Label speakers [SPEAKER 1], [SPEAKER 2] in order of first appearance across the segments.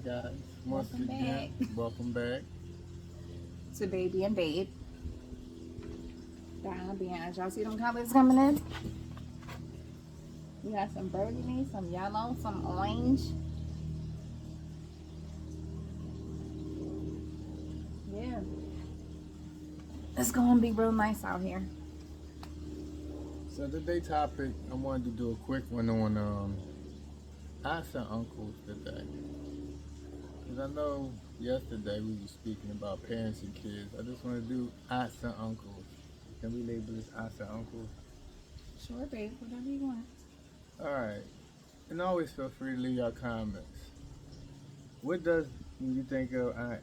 [SPEAKER 1] guys. Once
[SPEAKER 2] Welcome
[SPEAKER 1] again,
[SPEAKER 2] back
[SPEAKER 1] welcome back.
[SPEAKER 2] to Baby and Babe. Down behind. Y'all see them colors coming in? We got some burgundy, some yellow, some orange. Yeah. It's gonna be real nice out here.
[SPEAKER 1] So today topic, I wanted to do a quick one on aunts and uncles today. Because I know yesterday we were speaking about parents and kids. I just want to do aunts and uncles. Can we label this aunts and uncles?
[SPEAKER 2] Sure, babe. Whatever you want.
[SPEAKER 1] All right. And always feel free to leave your comments. What does, when you think of aunt,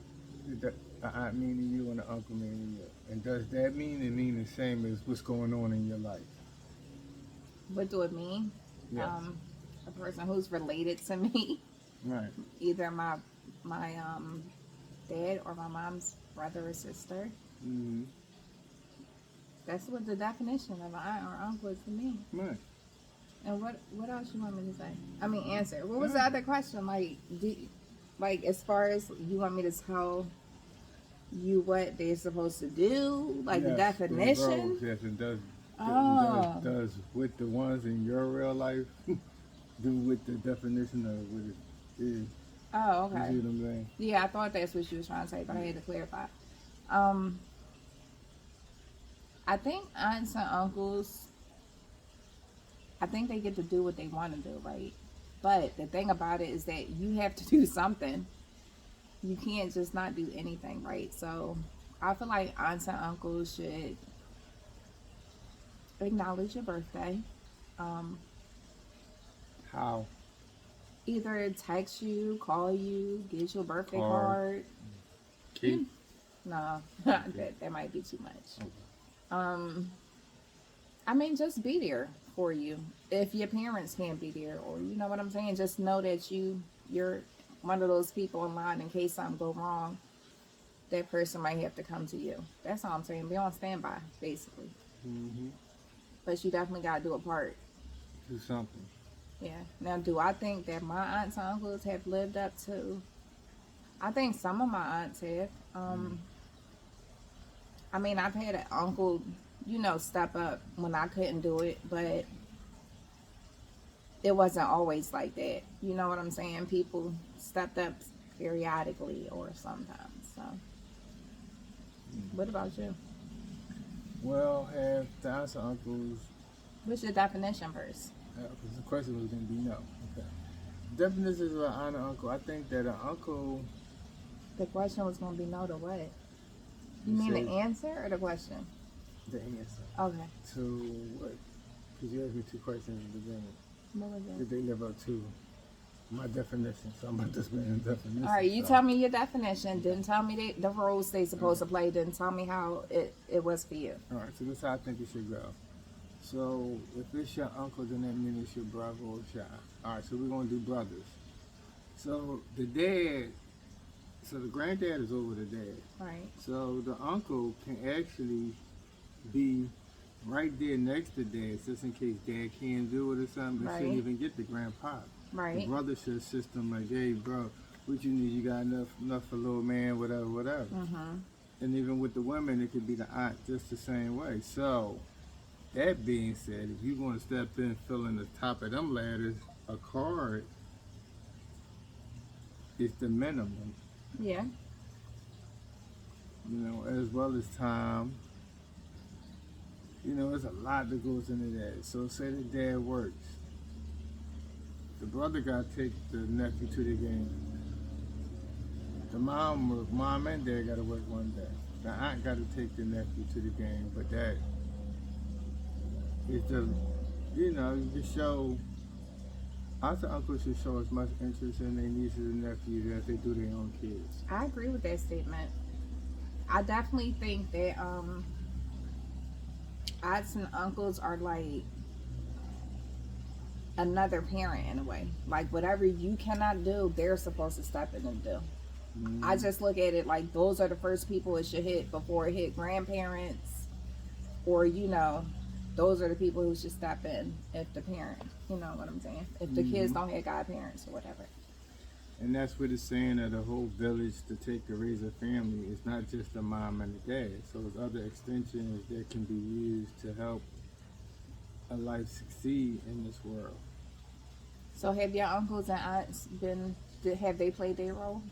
[SPEAKER 1] an aunt mean to you and an uncle mean to you? And does that mean the same as what's going on in your life?
[SPEAKER 2] What do it mean?
[SPEAKER 1] Yes.
[SPEAKER 2] A person who's related to me,
[SPEAKER 1] Right.
[SPEAKER 2] either my dad or my mom's brother or sister.
[SPEAKER 1] Mm-hmm.
[SPEAKER 2] That's what the definition of an aunt or uncle is to me.
[SPEAKER 1] Right.
[SPEAKER 2] And what else you want me to say? I mean, answer. What was the other question? Like as far as you want me to tell you what they're supposed to do, like the
[SPEAKER 1] Yes,
[SPEAKER 2] definition.
[SPEAKER 1] yes, and does
[SPEAKER 2] Oh,
[SPEAKER 1] does with the ones in your real life do with the definition of what it is.
[SPEAKER 2] oh,
[SPEAKER 1] You
[SPEAKER 2] okay.
[SPEAKER 1] see what I'm saying?
[SPEAKER 2] Yeah, I thought that's what you was trying to say, but I had to clarify. Um, I think aunts and uncles, I think they get to do what they want to do, right? But the thing about it is that you have to do something. You can't just not do anything, right? So I feel like aunts and uncles should acknowledge your birthday. Um,
[SPEAKER 1] How?
[SPEAKER 2] Either text you, call you, get you a birthday
[SPEAKER 1] Card.
[SPEAKER 2] card.
[SPEAKER 1] Keep.
[SPEAKER 2] No, that might be too much.
[SPEAKER 1] Okay.
[SPEAKER 2] Um, I mean, just be there for you. If your parents can't be there, or you know what I'm saying, just know that you're one of those people in line in case something go wrong. That person might have to come to you. That's all I'm saying. Be on standby, basically.
[SPEAKER 1] Mm-hmm.
[SPEAKER 2] But you definitely gotta do a part.
[SPEAKER 1] Do something.
[SPEAKER 2] Yeah. Now, do I think that my aunts and uncles have lived up to? I think some of my aunts have. I mean, I've had an uncle, step up when I couldn't do it, but it wasn't always like that. You know what I'm saying? People stepped up periodically or sometimes. So, what about you?
[SPEAKER 1] Well, have the aunts and uncles.
[SPEAKER 2] What's your definition first?
[SPEAKER 1] Because the question was going to be no. Okay. Definitions of an aunt and uncle. I think that an uncle.
[SPEAKER 2] The question was going to be no to what? You
[SPEAKER 1] You
[SPEAKER 2] mean
[SPEAKER 1] say
[SPEAKER 2] the answer or the question?
[SPEAKER 1] the answer
[SPEAKER 2] Okay.
[SPEAKER 1] to what? Because you asked me two questions at the beginning.
[SPEAKER 2] What was it?
[SPEAKER 1] Did they live up to my definition? So I'm about to explain the definition.
[SPEAKER 2] All right, you
[SPEAKER 1] so.
[SPEAKER 2] tell me your definition. Didn't tell me the roles they supposed to play. Didn't tell me how it was for you.
[SPEAKER 1] All right, so this is how I think it should go. So if it's your uncle, then that means it's your brother or your aunt. All right, so we're gonna do brothers. So the dad, so the granddad is over the dad.
[SPEAKER 2] Right.
[SPEAKER 1] So the uncle can actually be right there next to dad, just in case dad can't do it or something. They
[SPEAKER 2] Right.
[SPEAKER 1] shouldn't even get the grandpa. The
[SPEAKER 2] Right.
[SPEAKER 1] brother should assist them like, hey, bro, what you need? You got enough for little man, whatever.
[SPEAKER 2] Mm-hmm.
[SPEAKER 1] And even with the women, it could be the aunt just the same way. So, that being said, if you want to step in, fill in the top of them ladders, a card is the minimum,
[SPEAKER 2] Yeah.
[SPEAKER 1] as well as time. There's a lot that goes into that. So, say the dad works. The brother got to take the nephew to the game. The mom and dad got to work one day. The aunt got to take the nephew to the game, but that is just, you can show, aunts and uncles should show as much interest in their nieces and nephews as they do their own kids.
[SPEAKER 2] I agree with that statement. I definitely think that aunts and uncles are like another parent in a way. Like whatever you cannot do, they're supposed to step in and do. I just look at it like those are the first people it should hit before it hit grandparents, or those are the people who should step in if the parent, you know what I'm saying, if the kids don't have godparents or whatever.
[SPEAKER 1] And that's what it's saying of the whole village to take to raise a family. It's not just a mom and a dad. So there's other extensions that can be used to help a life succeed in this world.
[SPEAKER 2] So have your uncles and aunts have they played their role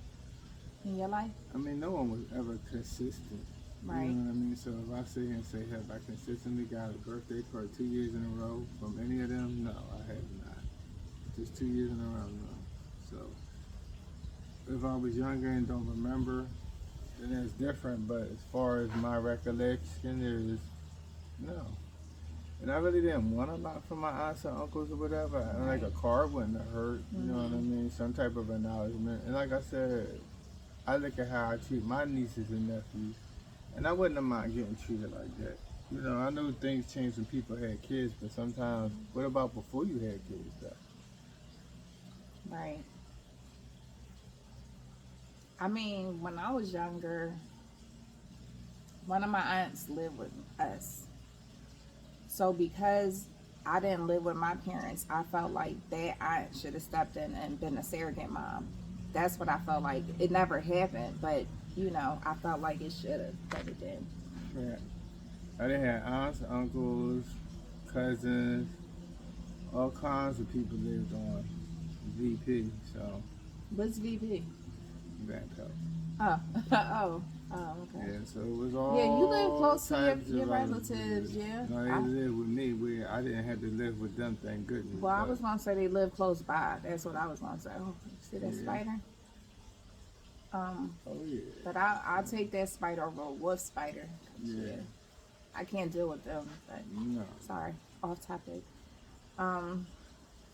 [SPEAKER 2] in your life?
[SPEAKER 1] I mean, no one was ever consistent.
[SPEAKER 2] Right.
[SPEAKER 1] You know what I mean? So if I sit here and say, have I consistently got a birthday card 2 years in a row from any of them? No, I have not. Just 2 years in a row, no. So if I was younger and don't remember, then that's different. But as far as my recollection, there is no. And I really didn't want a lot from my aunts and uncles or whatever. And like a card wouldn't have hurt, you know what I mean? Some type of acknowledgement. And like I said, I look at how I treat my nieces and nephews, and I wouldn't have mind getting treated like that. You know, I know things change when people had kids, but sometimes, what about before you had kids, though?
[SPEAKER 2] Right. I mean, when I was younger, one of my aunts lived with us. So because I didn't live with my parents, I felt like that aunt should have stepped in and been a surrogate mom. That's what I felt like. It never happened, but you know, I felt like it should have, but it didn't.
[SPEAKER 1] Yeah. I didn't have aunts, uncles, cousins, all kinds of people lived on VP, so
[SPEAKER 2] What's VP?
[SPEAKER 1] grandpa.
[SPEAKER 2] Oh, okay.
[SPEAKER 1] Yeah, so it was all
[SPEAKER 2] Yeah, you live close to
[SPEAKER 1] types
[SPEAKER 2] your
[SPEAKER 1] of
[SPEAKER 2] relatives, yeah.
[SPEAKER 1] No, they lived with me where I didn't have to live with them, thank goodness.
[SPEAKER 2] Well, I
[SPEAKER 1] but-
[SPEAKER 2] was gonna say they live close by. That's what I was gonna say. Oh, see that
[SPEAKER 1] Yeah.
[SPEAKER 2] spider?
[SPEAKER 1] Oh yeah.
[SPEAKER 2] But I'll take that spider over a wolf spider.
[SPEAKER 1] Yeah.
[SPEAKER 2] I can't deal with them. But
[SPEAKER 1] No.
[SPEAKER 2] sorry, off topic.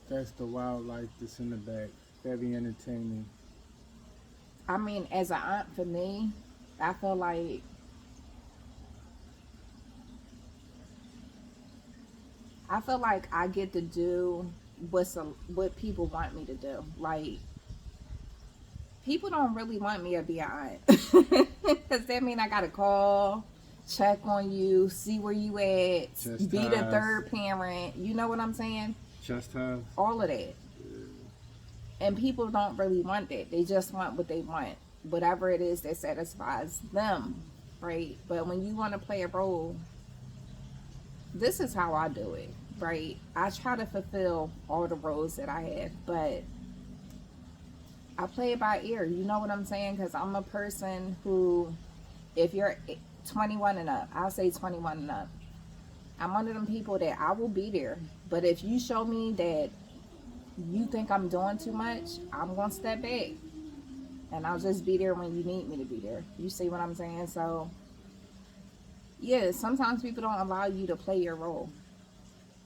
[SPEAKER 1] That's the wildlife that's in the back. Very entertaining.
[SPEAKER 2] I mean, as an aunt for me, I feel like I get to do what people want me to do. Like, people don't really want me to be an aunt. Because that mean I got to call, check on you, see where you at, be the
[SPEAKER 1] Chastise.
[SPEAKER 2] third parent. You know what I'm saying?
[SPEAKER 1] Chastise.
[SPEAKER 2] All of that. And people don't really want that. They just want what they want. Whatever it is that satisfies them, right? But when you want to play a role, this is how I do it, right? I try to fulfill all the roles that I have, but I play it by ear. You know what I'm saying? Because I'm a person who, if you're 21 and up, I'll say 21 and up. I'm one of them people that I will be there. But if you show me that you think I'm doing too much, I'm going to step back. And I'll just be there when you need me to be there. You see what I'm saying? So, yeah, sometimes people don't allow you to play your role.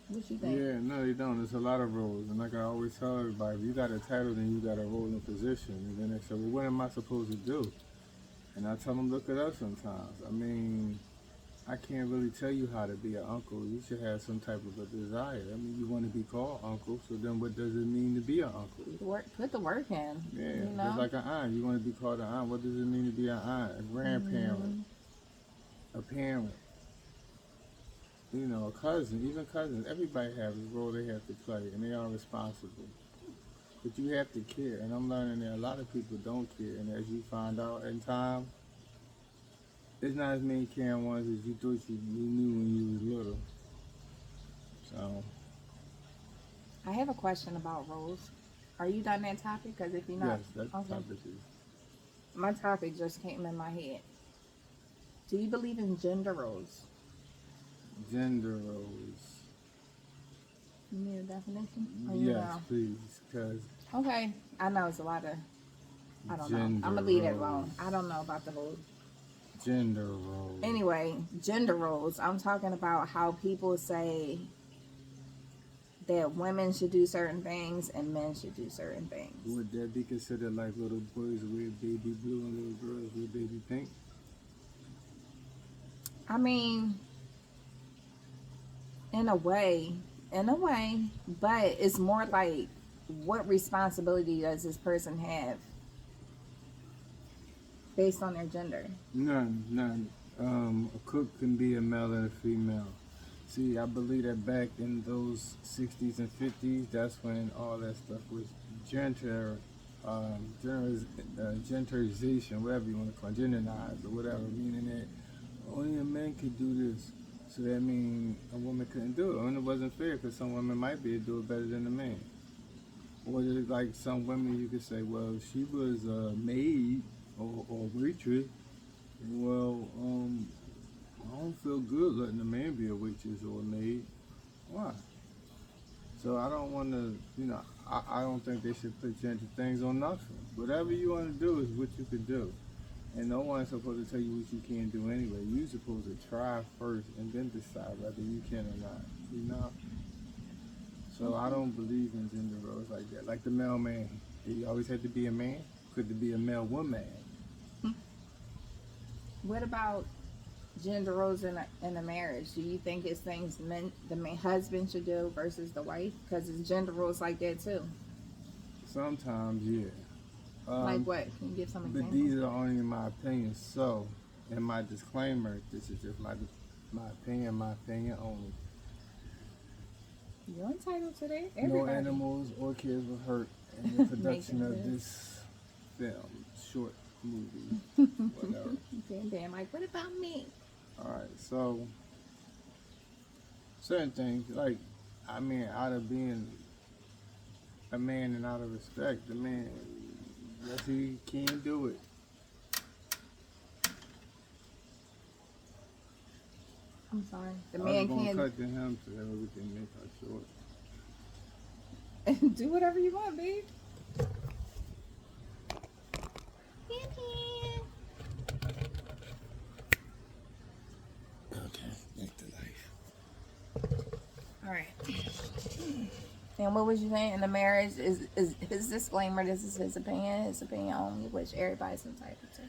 [SPEAKER 2] What you think?
[SPEAKER 1] Yeah, no, they don't. There's a lot of roles. And like I always tell everybody, if you got a title, then you got a role and position. And then they say, well, what am I supposed to do? And I tell them, look at us sometimes. I mean, I can't really tell you how to be an uncle. You should have some type of a desire. I mean, you want to be called uncle, so then what does it mean to be an uncle?
[SPEAKER 2] Put the work in.
[SPEAKER 1] Yeah,
[SPEAKER 2] you know?
[SPEAKER 1] just like an aunt. You want to be called an aunt. What does it mean to be an aunt? A grandparent, a parent, you know, a cousin, even cousins. Everybody has a role they have to play, and they are responsible. But you have to care, and I'm learning that a lot of people don't care. And as you find out in time, there's not as many caring ones as you thought you knew when you was little. So,
[SPEAKER 2] I have a question about roles. Are you done that topic? Because if you're not,
[SPEAKER 1] yes, that
[SPEAKER 2] okay.
[SPEAKER 1] topic is.
[SPEAKER 2] My topic just came in my head. Do you believe in gender roles?
[SPEAKER 1] Gender roles.
[SPEAKER 2] You need a definition? Or you
[SPEAKER 1] Yes,
[SPEAKER 2] know?
[SPEAKER 1] please, because
[SPEAKER 2] Okay. I know it's a lot of, I don't know.
[SPEAKER 1] Gender
[SPEAKER 2] I'm going to leave that
[SPEAKER 1] roles.
[SPEAKER 2] alone. I don't know about the whole.
[SPEAKER 1] gender roles.
[SPEAKER 2] Anyway, gender roles. I'm talking about how people say that women should do certain things and men should do certain things.
[SPEAKER 1] Would that be considered like little boys wear baby blue and little girls wear baby pink?
[SPEAKER 2] I mean, in a way, but it's more like, what responsibility does this person have based on their gender?
[SPEAKER 1] None. A cook can be a male and a female. See, I believe that back in those 60s and 50s, that's when all that stuff was gender genderization, whatever you want to call it, genderized or whatever, meaning that only a man could do this. So that means a woman couldn't do it. And it wasn't fair because some women might be able to do it better than a man. Or just like some women, you could say, well, she was a maid or waitress. Well, I don't feel good letting a man be a waitress or a maid. Why? So I don't want to, I don't think they should put gender things on nothing. Whatever you want to do is what you can do. And no one's supposed to tell you what you can't do anyway. You're supposed to try first and then decide whether you can or not, So I don't believe in gender roles like that. Like the male man. He always had to be a man. Could there be a male woman?
[SPEAKER 2] What about gender roles in a marriage? Do you think it's things the husband should do versus the wife? Because it's gender roles like that too.
[SPEAKER 1] Sometimes, yeah.
[SPEAKER 2] Like what? Can you give some
[SPEAKER 1] But
[SPEAKER 2] examples?
[SPEAKER 1] these are only my opinions. So, in my disclaimer, this is just my opinion only.
[SPEAKER 2] You're entitled to that.
[SPEAKER 1] No
[SPEAKER 2] Everybody.
[SPEAKER 1] animals or kids were hurt in the production of
[SPEAKER 2] Making
[SPEAKER 1] this film, short movie, whatever.
[SPEAKER 2] Damn, like, what about me?
[SPEAKER 1] Alright, so certain things, like, out of being a man and out of respect, the man, yes, he can do it.
[SPEAKER 2] I'm sorry. The
[SPEAKER 1] I
[SPEAKER 2] man
[SPEAKER 1] was gonna
[SPEAKER 2] can
[SPEAKER 1] cut to him so that we can make her short.
[SPEAKER 2] do whatever you want, babe.
[SPEAKER 1] Okay, back to life.
[SPEAKER 2] All right. And what was you saying in the marriage is his disclaimer? This is his opinion only, which everybody's entitled to.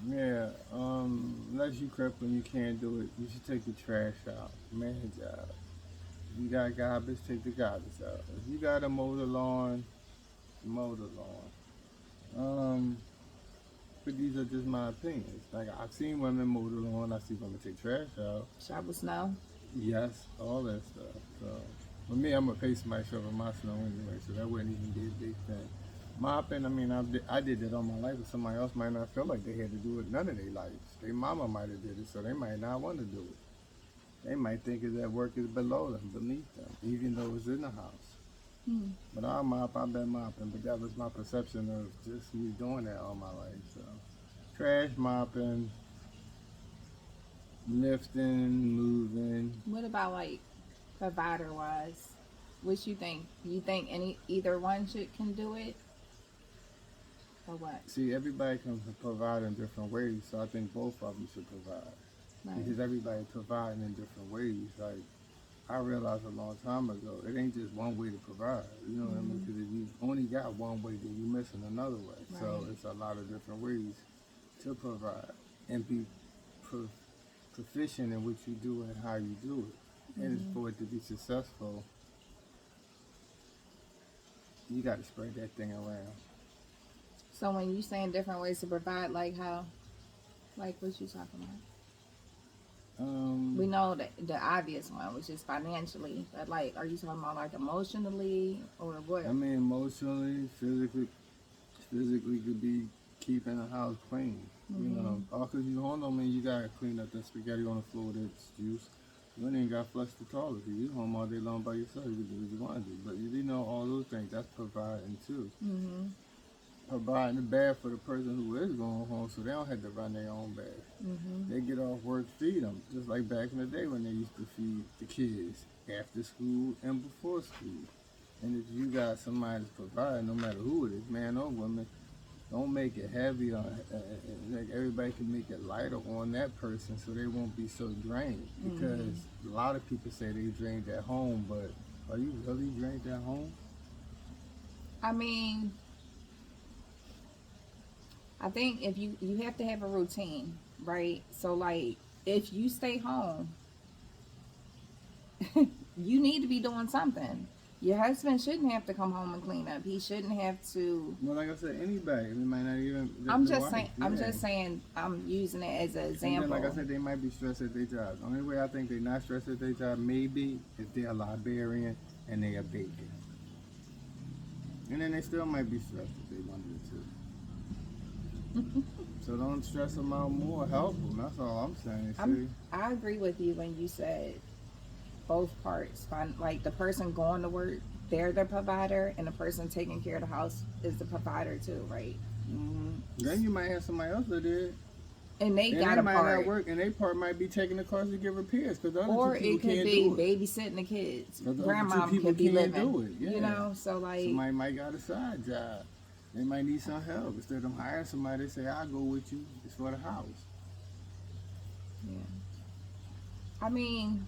[SPEAKER 1] Yeah, unless you cripple and you can't do it, you should take the trash out. Man job. You got garbage, take the garbage out. If you gotta mow the lawn, mow the lawn. But these are just my opinions. Like, I've seen women mow the lawn, I see women take trash out.
[SPEAKER 2] Shovel snow.
[SPEAKER 1] Yes, all that stuff. So, for me, I'm gonna pay somebody to shovel my snow anyway, so that wouldn't even be a big thing. Mopping, I did that all my life, but somebody else might not feel like they had to do it none of their lives. Their mama might have did it, so they might not want to do it. They might think that work is below them, beneath them, even though it's in the house. But I've been mopping, but that was my perception of just me doing that all my life. So, trash mopping, lifting, moving.
[SPEAKER 2] What about like provider wise? What you think? You think either one can do it? Or what?
[SPEAKER 1] See, everybody can provide in different ways, so I think both of them should provide.
[SPEAKER 2] Right.
[SPEAKER 1] Because everybody providing in different ways. Like, I realized a long time ago, it ain't just one way to provide. You know what I mean? Because if you only got one way, then you're missing another way.
[SPEAKER 2] Right.
[SPEAKER 1] So it's a lot of different ways to provide and be proficient in what you do and how you do it. And it's for it to be successful, you got to spread that thing around.
[SPEAKER 2] So when you saying different ways to provide, like how, like what you talking about? We know that the obvious one, which is financially, but like, are you talking about like emotionally or what?
[SPEAKER 1] I mean, emotionally, physically could be keeping the house clean. You know, all because you home don't mean you gotta clean up the spaghetti on the floor that's juice. You ain't even got to flush the toilet. If you home all day long by yourself, you can do what you want to do. But you know all those things, that's providing too. Providing the bath for the person who is going home, so they don't have to run their own bath. They get off work, feed them, just like back in the day when they used to feed the kids after school and before school. And if you got somebody to provide, no matter who it is, man or woman, don't make it heavy on. Like everybody can make it lighter on that person, so they won't be so drained. Because a lot of people say they drained at home, but are you really drained at home?
[SPEAKER 2] I mean, I think if you have to have a routine, right? So like, if you stay home, you need to be doing something. Your husband shouldn't have to come home and clean up. He shouldn't have to.
[SPEAKER 1] Well, like I said, anybody. It might not even.
[SPEAKER 2] I'm
[SPEAKER 1] the
[SPEAKER 2] just
[SPEAKER 1] wife.
[SPEAKER 2] saying.
[SPEAKER 1] Yeah.
[SPEAKER 2] I'm just saying. I'm using it as an
[SPEAKER 1] And
[SPEAKER 2] example.
[SPEAKER 1] then, like I said, they might be stressed at their job. The only way I think they're not stressed at their job maybe if they're a librarian and they're a baker. And then they still might be stressed if they wanted to. So don't stress them out more. Help them. That's all I'm saying. See?
[SPEAKER 2] I agree with you when you said both parts. Like the person going to work, they're the provider, and the person taking care of the house is the provider too, right?
[SPEAKER 1] Then you might have somebody else that did.
[SPEAKER 2] And they got
[SPEAKER 1] they
[SPEAKER 2] a
[SPEAKER 1] might
[SPEAKER 2] part.
[SPEAKER 1] not work, and they part might be taking the cars to get repairs because other
[SPEAKER 2] Or
[SPEAKER 1] two people
[SPEAKER 2] it could
[SPEAKER 1] can't
[SPEAKER 2] be
[SPEAKER 1] do it.
[SPEAKER 2] babysitting the kids.
[SPEAKER 1] 'Cause the other
[SPEAKER 2] Grandma
[SPEAKER 1] two people
[SPEAKER 2] could be
[SPEAKER 1] can't
[SPEAKER 2] living.
[SPEAKER 1] do it. Yeah.
[SPEAKER 2] You know, so like
[SPEAKER 1] Somebody might got a side job. They might need some help. Instead of them hiring somebody, they say, "I'll go with you. It's for the house."
[SPEAKER 2] yeah. I mean,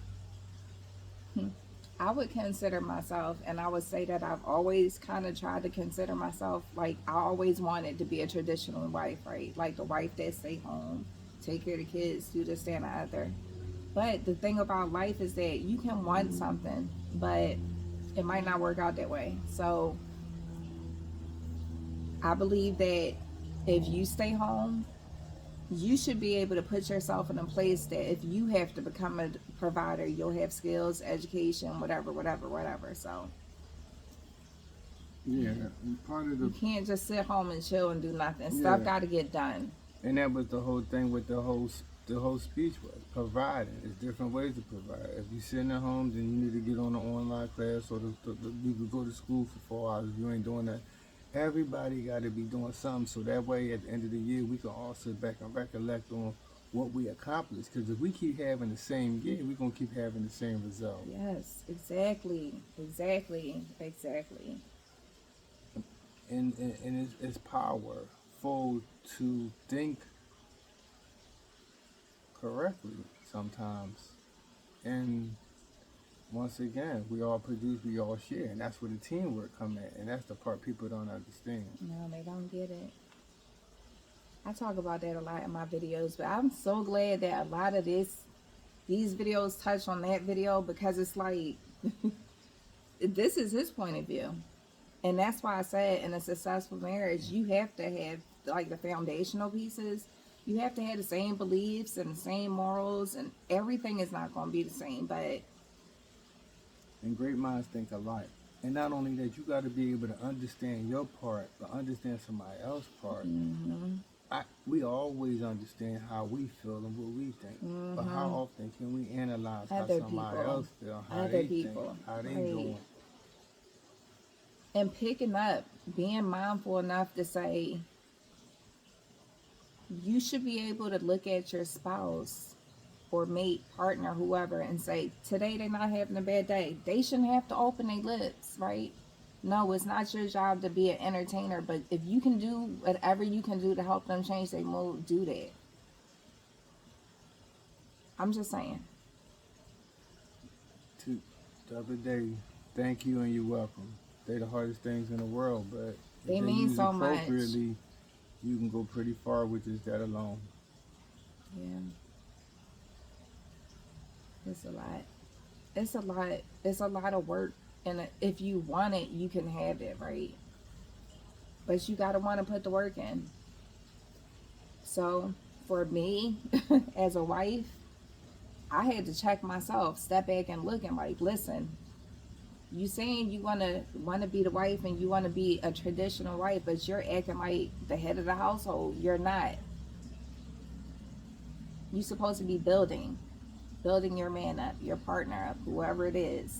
[SPEAKER 2] I would consider myself, and I would say that I've always kind of tried to consider myself, like I always wanted to be a traditional wife, right? Like the wife that stay home, take care of the kids, do this, that, and the other. But the thing about life is that you can want something, but it might not work out that way. So I believe that if you stay home, you should be able to put yourself in a place that if you have to become a provider, you'll have skills, education, whatever. So
[SPEAKER 1] Yeah, and part of
[SPEAKER 2] you
[SPEAKER 1] the
[SPEAKER 2] can't just sit home and chill and do nothing. Stuff got to get done.
[SPEAKER 1] and that was the whole thing with the whole speech was providing. There's different ways to provide. If you're sitting at home, then you need to get on an online class or you could go to school for 4 hours. If you ain't doing that, everybody got to be doing something. So that way, at the end of the year, we can all sit back and recollect on what we accomplished. Because if we keep having the same year, we're gonna keep having the same result.
[SPEAKER 2] Yes, exactly.
[SPEAKER 1] And it's powerful to think correctly sometimes. And once again, we all produce, we all share, and that's where the teamwork come in, and that's the part people don't understand.
[SPEAKER 2] No, they don't get it. I talk about that a lot in my videos, but I'm so glad that a lot of these videos touch on that video because it's like this is his point of view. And that's why I said in a successful marriage, you have to have like the foundational pieces. You have to have the same beliefs and the same morals, and everything is not going to be the same. But
[SPEAKER 1] And great minds think alike. And not only that, you got to be able to understand your part, but understand somebody else's part. We always understand how we feel and what we think. But how often can we analyze
[SPEAKER 2] Other
[SPEAKER 1] how somebody
[SPEAKER 2] people.
[SPEAKER 1] else feels, how
[SPEAKER 2] Other
[SPEAKER 1] they
[SPEAKER 2] people.
[SPEAKER 1] think, how they
[SPEAKER 2] Right.
[SPEAKER 1] doing?
[SPEAKER 2] and picking up, being mindful enough to say, you should be able to look at your spouse or mate, partner, whoever, and say, today they're not having a bad day. They shouldn't have to open their lips, right? No, it's not your job to be an entertainer, but if you can do whatever you can do to help them change their mood, do that. I'm just saying.
[SPEAKER 1] The other day, thank you and you're welcome. They're the hardest things in the world, but
[SPEAKER 2] They
[SPEAKER 1] if
[SPEAKER 2] mean
[SPEAKER 1] used
[SPEAKER 2] so much.
[SPEAKER 1] appropriately, you can go pretty far with just that alone.
[SPEAKER 2] Yeah. It's a lot. It's a lot. It's a lot of work. And if you want it, you can have it, right? But you got to want to put the work in. So for me, as a wife, I had to check myself, step back and look and like, listen, you saying you want to be the wife and you want to be a traditional wife, but you're acting like the head of the household. You're not. You're supposed to be building your man up, your partner up, whoever it is.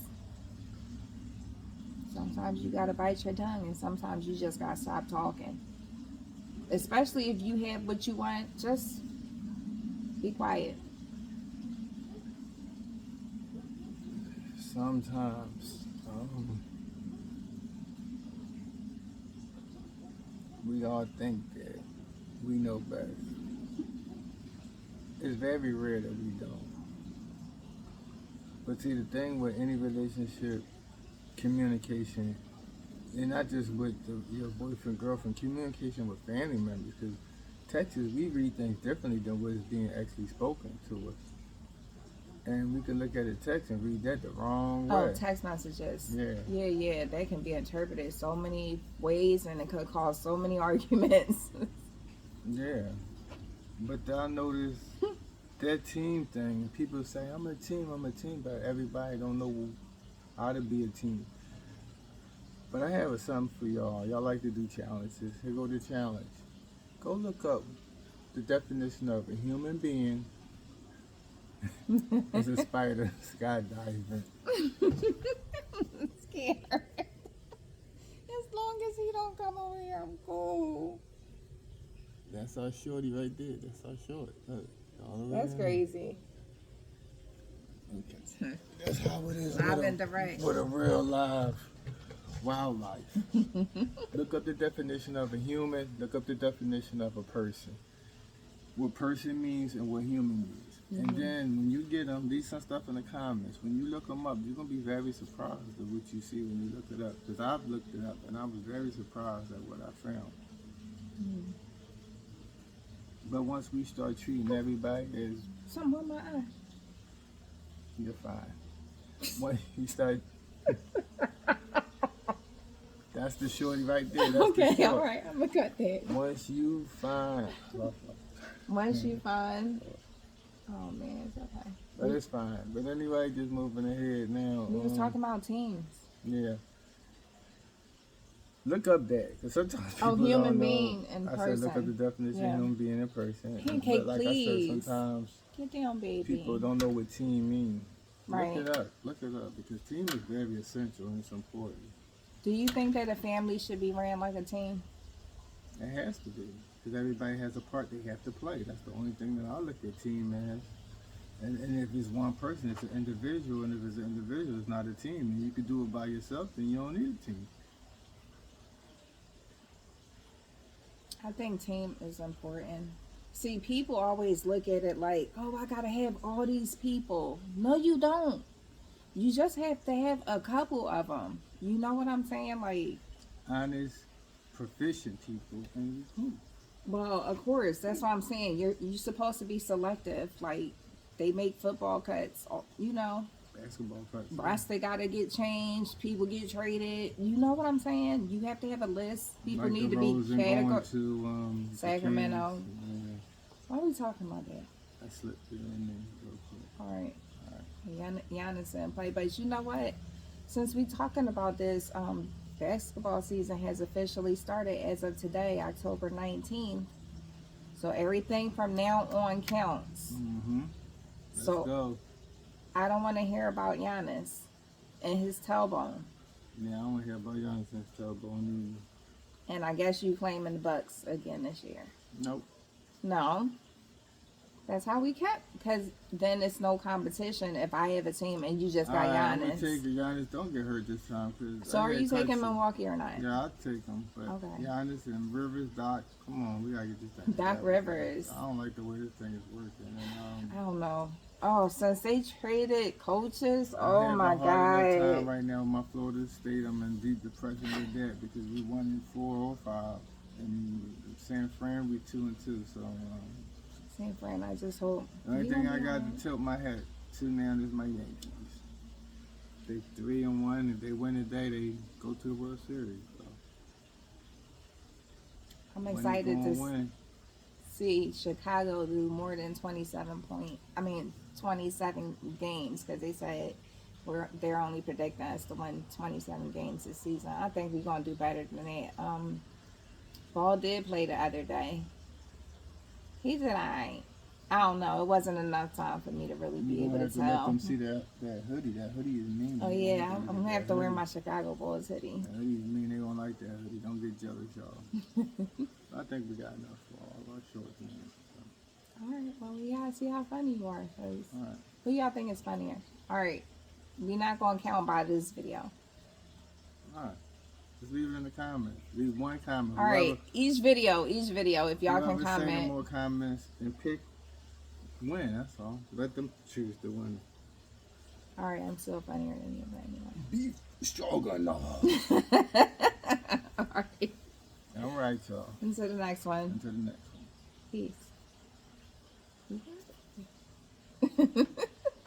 [SPEAKER 2] Sometimes you gotta bite your tongue, and sometimes you just gotta stop talking. Especially if you have what you want, just be quiet.
[SPEAKER 1] Sometimes we all think that we know best. It's very rare that we don't. But see, the thing with any relationship, communication, and not just with your boyfriend, girlfriend, communication with family members, because Texas, we read things differently than what is being actually spoken to us. And we can look at a text and read that the wrong way.
[SPEAKER 2] Oh, text messages.
[SPEAKER 1] Yeah.
[SPEAKER 2] Yeah. They can be interpreted so many ways, and it could cause so many arguments.
[SPEAKER 1] Yeah. But I noticed that team thing, people say, I'm a team, but everybody don't know how to be a team. But I have something for y'all. Y'all like to do challenges. Here go the challenge. Go look up the definition of a human being as a spider skydiving.
[SPEAKER 2] I'm scared. As long as he don't come over here, I'm cool.
[SPEAKER 1] That's our shorty right there. That's our short. Look, all the way
[SPEAKER 2] That's
[SPEAKER 1] down.
[SPEAKER 2] crazy.
[SPEAKER 1] Okay. That's how it is
[SPEAKER 2] Live
[SPEAKER 1] with
[SPEAKER 2] and direct.
[SPEAKER 1] with a real live wildlife. Look up the definition of a human. Look up the definition of a person. What person means and what human means. And then when you get them, leave some stuff in the comments. When you look them up, you're going to be very surprised at what you see when you look it up. Because I've looked it up and I was very surprised at what I found. But once we start treating everybody as
[SPEAKER 2] Something on my eye.
[SPEAKER 1] you're fine. Once you start, that's the shorty right there. That's the
[SPEAKER 2] Okay,
[SPEAKER 1] short.
[SPEAKER 2] all right. I'm going to cut that.
[SPEAKER 1] Once you find,
[SPEAKER 2] Once you find... Oh, man, it's okay.
[SPEAKER 1] but it's fine. But anyway, just moving ahead now.
[SPEAKER 2] We was talking about teams.
[SPEAKER 1] Yeah. Look up that, because sometimes people
[SPEAKER 2] human
[SPEAKER 1] don't know.
[SPEAKER 2] being in
[SPEAKER 1] I said look up
[SPEAKER 2] person.
[SPEAKER 1] the definition
[SPEAKER 2] Yeah.
[SPEAKER 1] of human being in person.
[SPEAKER 2] Pancake,
[SPEAKER 1] but like I
[SPEAKER 2] please.
[SPEAKER 1] said, sometimes
[SPEAKER 2] Get down, baby.
[SPEAKER 1] people don't know what team means.
[SPEAKER 2] Right.
[SPEAKER 1] Look it up. Look it up, because team is very essential and it's important.
[SPEAKER 2] Do you think that a family should be ran like a team?
[SPEAKER 1] It has to be, because everybody has a part they have to play. That's the only thing that I look at team as. And if it's one person, it's an individual. And if it's an individual, it's not a team. And you can do it by yourself, then you don't need a team.
[SPEAKER 2] I think team is important. See, people always look at it like, oh, I gotta have all these people. No, you don't. You just have to have a couple of them. You know what I'm saying? Like,
[SPEAKER 1] Honest, proficient people, and you cool.
[SPEAKER 2] well, of course, that's what I'm saying. You're supposed to be selective. Like, they make football cuts. You know,
[SPEAKER 1] Basketball cuts.
[SPEAKER 2] breasts they gotta get changed. People get traded. You know what I'm saying? You have to have a list. People
[SPEAKER 1] Like
[SPEAKER 2] need
[SPEAKER 1] the
[SPEAKER 2] to be
[SPEAKER 1] Rosen going
[SPEAKER 2] categorized.
[SPEAKER 1] to the
[SPEAKER 2] Sacramento.
[SPEAKER 1] Kings.
[SPEAKER 2] Why are we talking about that?
[SPEAKER 1] Yeah, I slipped it in there real quick.
[SPEAKER 2] All right. Giannis didn't play, but you know what? Since we talking about this, basketball season has officially started as of today, October 19th. So everything from now on counts.
[SPEAKER 1] Mm-hmm. Let's
[SPEAKER 2] So
[SPEAKER 1] go.
[SPEAKER 2] I don't want to hear about Giannis and his tailbone.
[SPEAKER 1] Yeah, I don't want to hear about Johnson's tailbone either.
[SPEAKER 2] And I guess you claiming the Bucks again this year.
[SPEAKER 1] Nope.
[SPEAKER 2] No. That's how we kept, because then it's no competition if I have a team and you just got
[SPEAKER 1] I'm gonna
[SPEAKER 2] Giannis.
[SPEAKER 1] take the Giannis. Don't get hurt this time.
[SPEAKER 2] So are you taking Milwaukee or not?
[SPEAKER 1] Yeah, I'll take them. But
[SPEAKER 2] Okay.
[SPEAKER 1] Giannis and Rivers, Doc, come on, we gotta get this thing.
[SPEAKER 2] Doc
[SPEAKER 1] together.
[SPEAKER 2] Rivers.
[SPEAKER 1] I don't like the way this thing is working. And,
[SPEAKER 2] I don't know. Oh, since they traded coaches,
[SPEAKER 1] I'm
[SPEAKER 2] oh
[SPEAKER 1] having
[SPEAKER 2] my
[SPEAKER 1] a hard enough time
[SPEAKER 2] God.
[SPEAKER 1] right now with my Florida State. I'm in deep depression with that because we won in 4 or 5, and San Fran we 2-2. So
[SPEAKER 2] San Fran, I just hope.
[SPEAKER 1] the only
[SPEAKER 2] you
[SPEAKER 1] thing
[SPEAKER 2] don't
[SPEAKER 1] I
[SPEAKER 2] be
[SPEAKER 1] got
[SPEAKER 2] alright.
[SPEAKER 1] to tilt my hat to now is my Yankees. They 3-1. If they win today, they go to the World Series. So
[SPEAKER 2] I'm
[SPEAKER 1] when they
[SPEAKER 2] excited
[SPEAKER 1] gonna
[SPEAKER 2] to
[SPEAKER 1] win.
[SPEAKER 2] see Chicago do more than 27 games, because they said they're only predicting us to win 27 games this season. I think we're gonna do better than that. Ball did play the other day. He did alright. I don't know. It wasn't enough time for me to really be
[SPEAKER 1] You
[SPEAKER 2] able
[SPEAKER 1] gonna
[SPEAKER 2] to
[SPEAKER 1] have to let
[SPEAKER 2] tell.
[SPEAKER 1] them see that hoodie. That hoodie is mean.
[SPEAKER 2] Oh yeah, I'm gonna have to wear my Chicago Bulls hoodie.
[SPEAKER 1] That hoodie is mean. They don't like that hoodie. Don't get jealous, y'all. I think we got enough for all our shorts now. So,
[SPEAKER 2] All right, well we gotta see how funny you are. 'Cause
[SPEAKER 1] all right.
[SPEAKER 2] who y'all think is funnier? All right, we're not gonna count by this video.
[SPEAKER 1] All right. Just leave it in the comments. Leave one comment.
[SPEAKER 2] All right, each video. If y'all can
[SPEAKER 1] Send
[SPEAKER 2] comment.
[SPEAKER 1] more comments and pick win. That's all. Let them choose the winner.
[SPEAKER 2] All right, I'm still funnier than you, but anyway.
[SPEAKER 1] Be stronger enough.
[SPEAKER 2] All right,
[SPEAKER 1] All right, y'all.
[SPEAKER 2] until the next one.
[SPEAKER 1] Until the next one.
[SPEAKER 2] Peace.